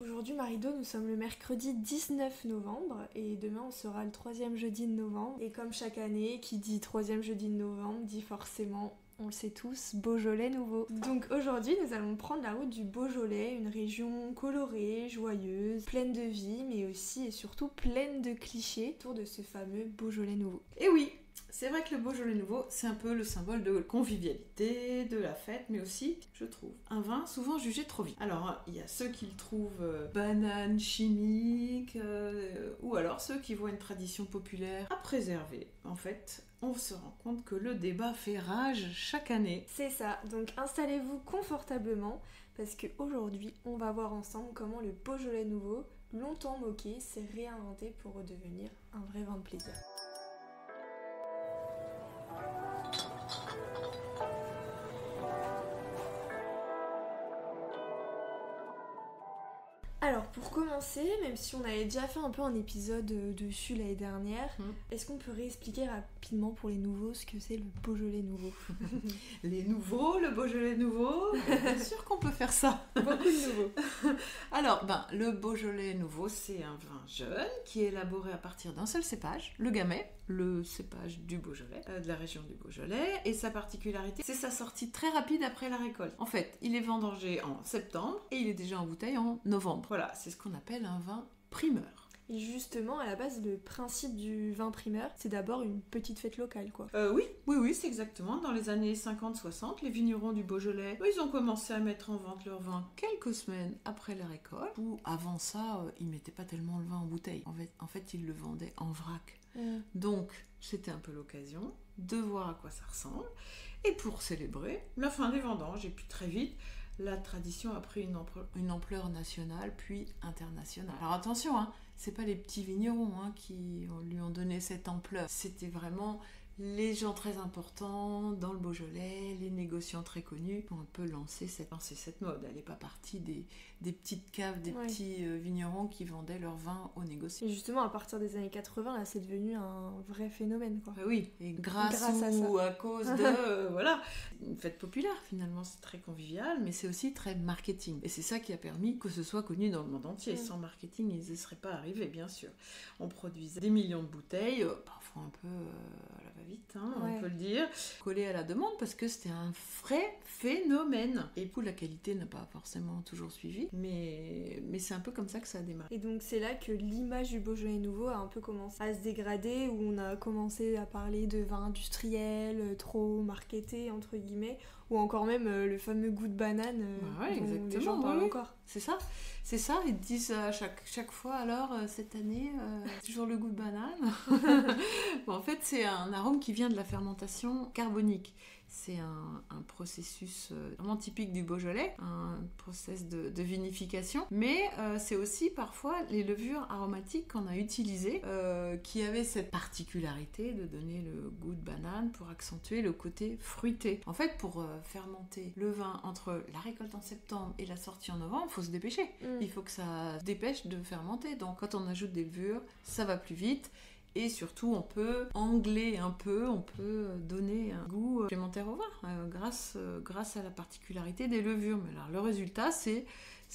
Aujourd'hui, Marido, nous sommes le mercredi 19 novembre et demain on sera le troisième jeudi de novembre. Et comme chaque année, qui dit troisième jeudi de novembre dit forcément, on le sait tous, Beaujolais nouveau. Donc aujourd'hui, nous allons prendre la route du Beaujolais, une région colorée, joyeuse, pleine de vie, mais aussi et surtout pleine de clichés autour de ce fameux Beaujolais nouveau. Et oui, c'est vrai que le Beaujolais nouveau, c'est un peu le symbole de convivialité, de la fête, mais aussi, je trouve, un vin souvent jugé trop vite. Alors, il y a ceux qui le trouvent banane, chimique, ou alors ceux qui voient une tradition populaire à préserver. En fait, on se rend compte que le débat fait rage chaque année. C'est ça, donc installez-vous confortablement parce qu'aujourd'hui, on va voir ensemble comment le Beaujolais nouveau, longtemps moqué, s'est réinventé pour redevenir un vrai vin de plaisir. Alors pour commencer, même si on avait déjà fait un peu un épisode dessus l'année dernière, est-ce qu'on peut réexpliquer rapidement pour les nouveaux ce que c'est le Beaujolais nouveau? Les nouveaux, le Beaujolais nouveau, bien sûr qu'on peut faire ça. Beaucoup de nouveaux. Alors, le Beaujolais nouveau, c'est un vin jeune qui est élaboré à partir d'un seul cépage, le Gamay, le cépage du Beaujolais, de la région du Beaujolais. Et sa particularité, c'est sa sortie très rapide après la récolte. En fait, il est vendangé en septembre et il est déjà en bouteille en novembre. Voilà, c'est ce qu'on appelle un vin primeur. Et justement, à la base, le principe du vin primeur, c'est d'abord une petite fête locale, quoi. Oui, c'est exactement. Dans les années 50-60, les vignerons du Beaujolais, ils ont commencé à mettre en vente leur vin quelques semaines après la récolte. Ou avant ça, ils mettaient pas tellement le vin en bouteille. En fait, ils le vendaient en vrac. Donc, c'était un peu l'occasion de voir à quoi ça ressemble. Et pour célébrer la fin des vendanges, et puis très vite, la tradition a pris une ampleur nationale, puis internationale. Alors attention, c'est pas les petits vignerons qui lui ont donné cette ampleur. C'était vraiment les gens très importants dans le Beaujolais, les négociants très connus, qui ont un peu lancé cette mode. Elle n'est pas partie des petites caves, des petits vignerons qui vendaient leur vin aux négociants. Et justement, à partir des années 80, là, c'est devenu un vrai phénomène, quoi. Oui, et grâce à ça. À cause de... voilà, une fête populaire, finalement, c'est très convivial, mais c'est aussi très marketing. Et c'est ça qui a permis que ce soit connu dans le monde entier. Sans marketing, ils n'y seraient pas arrivés, bien sûr. On produisait des millions de bouteilles, parfois un peu à la va-vite, on peut le dire, collé à la demande, parce que c'était un vrai phénomène. Et pour la qualité n'a pas forcément toujours suivi, mais c'est un peu comme ça que ça a démarré. Et donc c'est là que l'image du Beaujolais nouveau a un peu commencé à se dégrader, où on a commencé à parler de vin industriel, trop marketé, entre guillemets, ou encore même le fameux goût de banane dont les gens parlent encore. C'est ça, ils disent à chaque fois, alors cette année, toujours le goût de banane. En fait, c'est un arôme qui vient de la fermentation carbonique. C'est un processus vraiment typique du Beaujolais, un process de vinification, mais c'est aussi parfois les levures aromatiques qu'on a utilisées qui avaient cette particularité de donner le goût de banane pour accentuer le côté fruité. En fait, pour fermenter le vin entre la récolte en septembre et la sortie en novembre, il faut se dépêcher. Il faut que ça se dépêche de fermenter. Donc quand on ajoute des levures, ça va plus vite. Et surtout, on peut angler un peu, on peut donner un goût supplémentaire au vin grâce à la particularité des levures. Mais alors, le résultat, c'est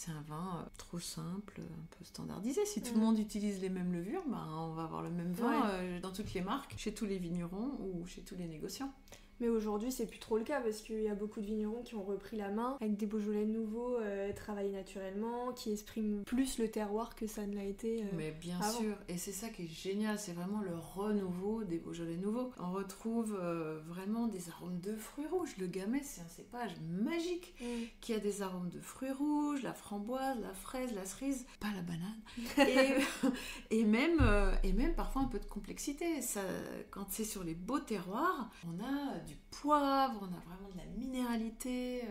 un vin trop simple, un peu standardisé. Si tout le monde utilise les mêmes levures, on va avoir le même vin dans toutes les marques, chez tous les vignerons ou chez tous les négociants. Mais aujourd'hui, c'est plus trop le cas parce qu'il y a beaucoup de vignerons qui ont repris la main avec des Beaujolais nouveaux travaillés naturellement, qui expriment plus le terroir que ça ne l'a été Mais bien avant. sûr, et c'est ça qui est génial, c'est vraiment le renouveau des Beaujolais nouveaux. On retrouve vraiment des arômes de fruits rouges. Le Gamay, c'est un cépage magique qui a des arômes de fruits rouges, la framboise, la fraise, la cerise, pas la banane, et même parfois un peu de complexité. Ça, quand c'est sur les beaux terroirs, on a du poivre, on a vraiment de la minéralité,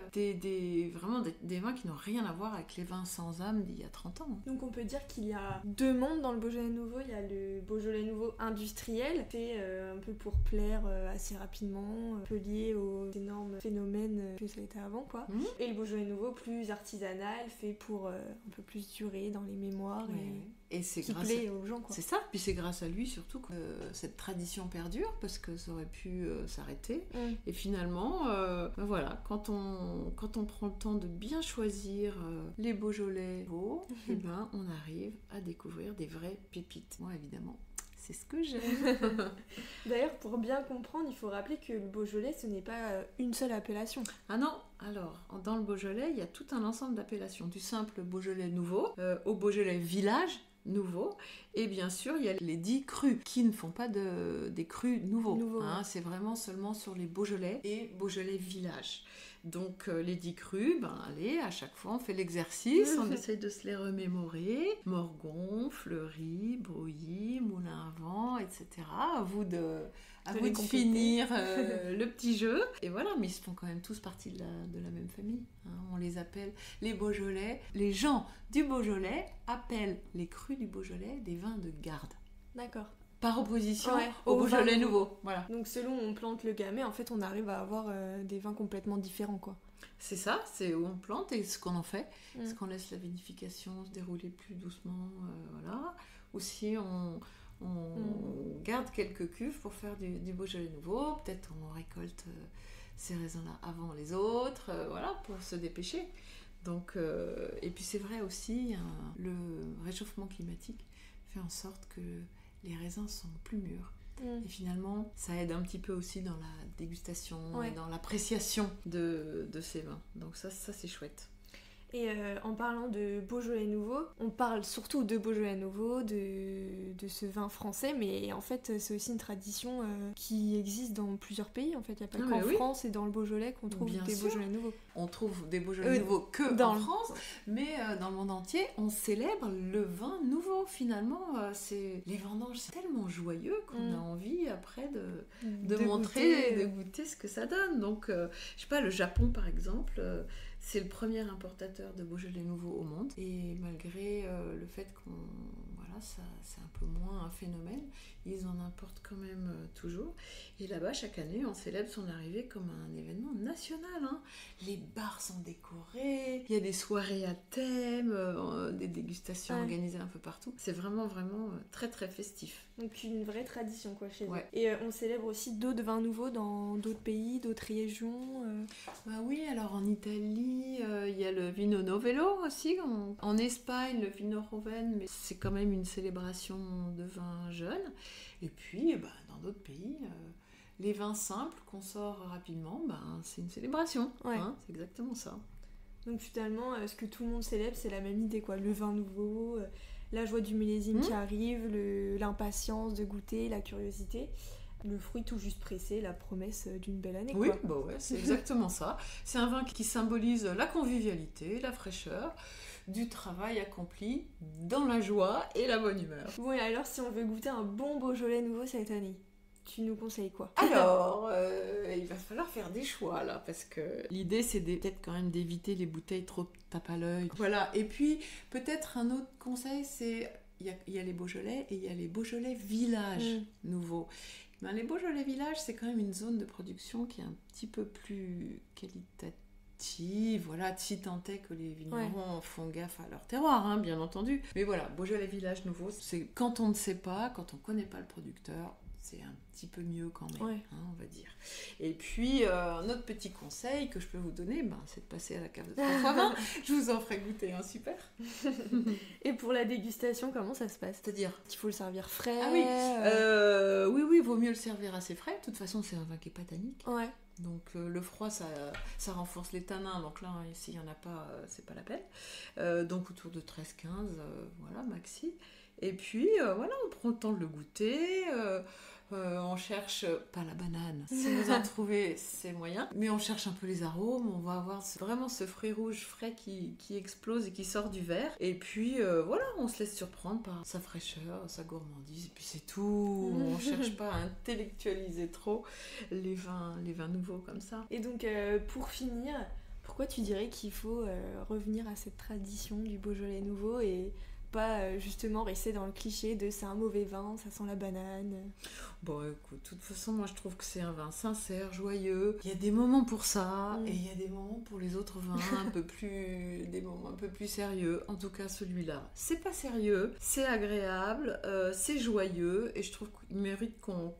vraiment des vins qui n'ont rien à voir avec les vins sans âme d'il y a 30 ans. Donc on peut dire qu'il y a deux mondes dans le Beaujolais nouveau. Il y a le Beaujolais nouveau industriel, fait un peu pour plaire assez rapidement, un peu lié aux énormes phénomènes que ça a été avant, quoi. Et le Beaujolais nouveau plus artisanal, fait pour un peu plus durer dans les mémoires et c'est qui plaît aux gens, quoi. C'est ça, puis c'est grâce à lui surtout que cette tradition perdure, parce que ça aurait pu s'arrêter. Et finalement, voilà, quand on prend le temps de bien choisir les Beaujolais nouveaux, et ben, on arrive à découvrir des vraies pépites. Moi, évidemment, c'est ce que j'aime. D'ailleurs, pour bien comprendre, il faut rappeler que le Beaujolais, ce n'est pas une seule appellation. Ah non, alors, dans le Beaujolais, il y a tout un ensemble d'appellations, du simple Beaujolais nouveau au Beaujolais village nouveau, et bien sûr, il y a les 10 crus, qui ne font pas des crus nouveaux. Hein, c'est vraiment seulement sur les Beaujolais et Beaujolais village. Donc les 10 crus, allez, à chaque fois on fait l'exercice, on essaye de se les remémorer. Morgon, Fleury, Brouilly, Moulin à Vent, etc. À vous de finir le petit jeu. Et voilà, mais ils font quand même tous partie de la même famille. Hein. On les appelle les Beaujolais. Les gens du Beaujolais appellent les crus du Beaujolais des vins de garde. D'accord. Par opposition au Beaujolais nouveau. Voilà. Donc selon où on plante le gamay, en fait, on arrive à avoir des vins complètement différents, quoi. C'est ça, c'est où on plante et ce qu'on en fait. Est-ce qu'on laisse la vinification se dérouler plus doucement, voilà. Ou si on garde quelques cuves pour faire du Beaujolais nouveau. Peut-être on récolte ces raisins-là avant les autres, voilà, pour se dépêcher. Donc, et puis c'est vrai aussi, le réchauffement climatique fait en sorte que les raisins sont plus mûrs. Et finalement, ça aide un petit peu aussi dans la dégustation et dans l'appréciation de ces vins. Donc ça c'est chouette. Et en parlant de Beaujolais nouveau, on parle surtout de Beaujolais nouveau, de ce vin français, mais en fait c'est aussi une tradition qui existe dans plusieurs pays. En fait, il n'y a pas qu'en France et dans le Beaujolais qu'on trouve des Beaujolais nouveaux. On trouve des Beaujolais nouveaux que en France, mais dans le monde entier, on célèbre le vin nouveau. Finalement, les vendanges, c'est tellement joyeux qu'on a envie après de montrer, de goûter ce que ça donne. Donc, je sais pas, le Japon par exemple, c'est le premier importateur de Beaujolais nouveau au monde. Et malgré le fait c'est un peu moins un phénomène, ils en importent quand même toujours. Et là-bas, chaque année, on célèbre son arrivée comme un événement national. Hein. Les bars sont décorés, il y a des soirées à thème, des dégustations organisées un peu partout. C'est vraiment, vraiment très, très festif. Donc une vraie tradition, quoi, chez eux. Ouais. Et on célèbre aussi d'autres vins nouveaux dans d'autres pays, d'autres régions Oui, alors en Italie, il y a le Vino Novello aussi. En Espagne, le Vino Roven, mais c'est quand même une célébration de vins jeunes. Et puis, dans d'autres pays, les vins simples qu'on sort rapidement, c'est une célébration. Hein, c'est exactement ça. Donc finalement, ce que tout le monde célèbre, c'est la même idée, quoi. Le vin nouveau, la joie du millésime qui arrive, l'impatience de goûter, la curiosité. Le fruit tout juste pressé, la promesse d'une belle année. Oui, c'est exactement ça. C'est un vin qui symbolise la convivialité, la fraîcheur, du travail accompli dans la joie et la bonne humeur. Bon, et alors si on veut goûter un bon Beaujolais nouveau cette année, tu nous conseilles quoi? Alors, il va falloir faire des choix là, parce que l'idée c'est peut-être quand même d'éviter les bouteilles trop tape à l'œil. Voilà, et puis peut-être un autre conseil, c'est il y a les Beaujolais et il y a les Beaujolais villages nouveaux. Les Beaujolais villages, c'est quand même une zone de production qui est un petit peu plus qualitative. Voilà, si tant est que les vignerons font gaffe à leur terroir, hein, bien entendu. Mais voilà, Beaujolais village nouveau, c'est quand on ne sait pas, quand on ne connaît pas le producteur, c'est un petit peu mieux quand même, hein, on va dire. Et puis, un autre petit conseil que je peux vous donner, c'est de passer à la cave de 3x20. Je vous en ferai goûter un super. Et pour la dégustation, comment ça se passe? C'est-à-dire, il faut le servir frais. Ah oui, oui, vaut mieux le servir assez frais. De toute façon, c'est un vin qui n'est pas tannique. Ouais. Donc le froid, ça renforce les tanins. Donc là, s'il n'y en a pas, c'est pas la peine. Donc autour de 13-15, voilà, maxi. Et puis, voilà, on prend le temps de le goûter. On cherche, pas la banane, si vous en trouvez, c'est moyen, mais on cherche un peu les arômes, on va avoir vraiment ce fruit rouge frais qui explose et qui sort du verre, et puis voilà, on se laisse surprendre par sa fraîcheur, sa gourmandise, et puis c'est tout, on cherche pas à intellectualiser trop les vins nouveaux comme ça. Et donc, pour finir, pourquoi tu dirais qu'il faut revenir à cette tradition du Beaujolais nouveau et pas justement rester dans le cliché de c'est un mauvais vin, ça sent la banane. Bon, écoute, de toute façon, moi je trouve que c'est un vin sincère, joyeux. Il y a des moments pour ça, et il y a des moments pour les autres vins des moments un peu plus sérieux. En tout cas, celui-là, c'est pas sérieux, c'est agréable, c'est joyeux, et je trouve qu'il mérite qu'on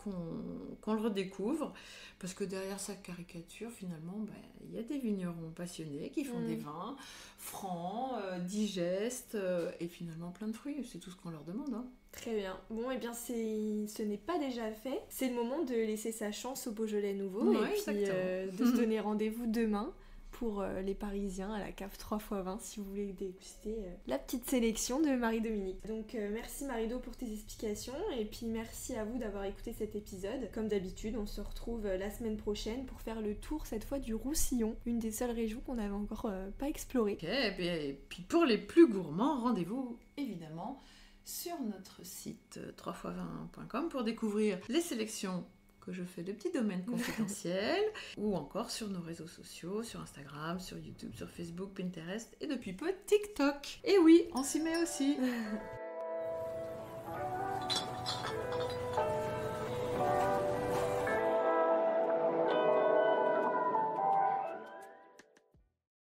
le redécouvre, parce que derrière sa caricature, finalement, il y a des vignerons passionnés qui font des vins francs, digestes, et finalement plein de fruits. C'est tout ce qu'on leur demande, hein. Très bien. Bon, et bien ce n'est pas déjà fait. C'est le moment de laisser sa chance au Beaujolais nouveau et puis de se donner rendez-vous demain pour les Parisiens à la cave 3x20 si vous voulez déguster la petite sélection de Marie-Dominique. Donc merci Marido pour tes explications et puis merci à vous d'avoir écouté cet épisode. Comme d'habitude, on se retrouve la semaine prochaine pour faire le tour cette fois du Roussillon, une des seules régions qu'on n'avait encore pas explorées. Ok, et puis pour les plus gourmands, rendez-vous évidemment sur notre site www.3x20.com pour découvrir les sélections que je fais de petits domaines confidentiels ou encore sur nos réseaux sociaux, sur Instagram, sur YouTube, sur Facebook, Pinterest et depuis peu TikTok. Et oui, on s'y met aussi.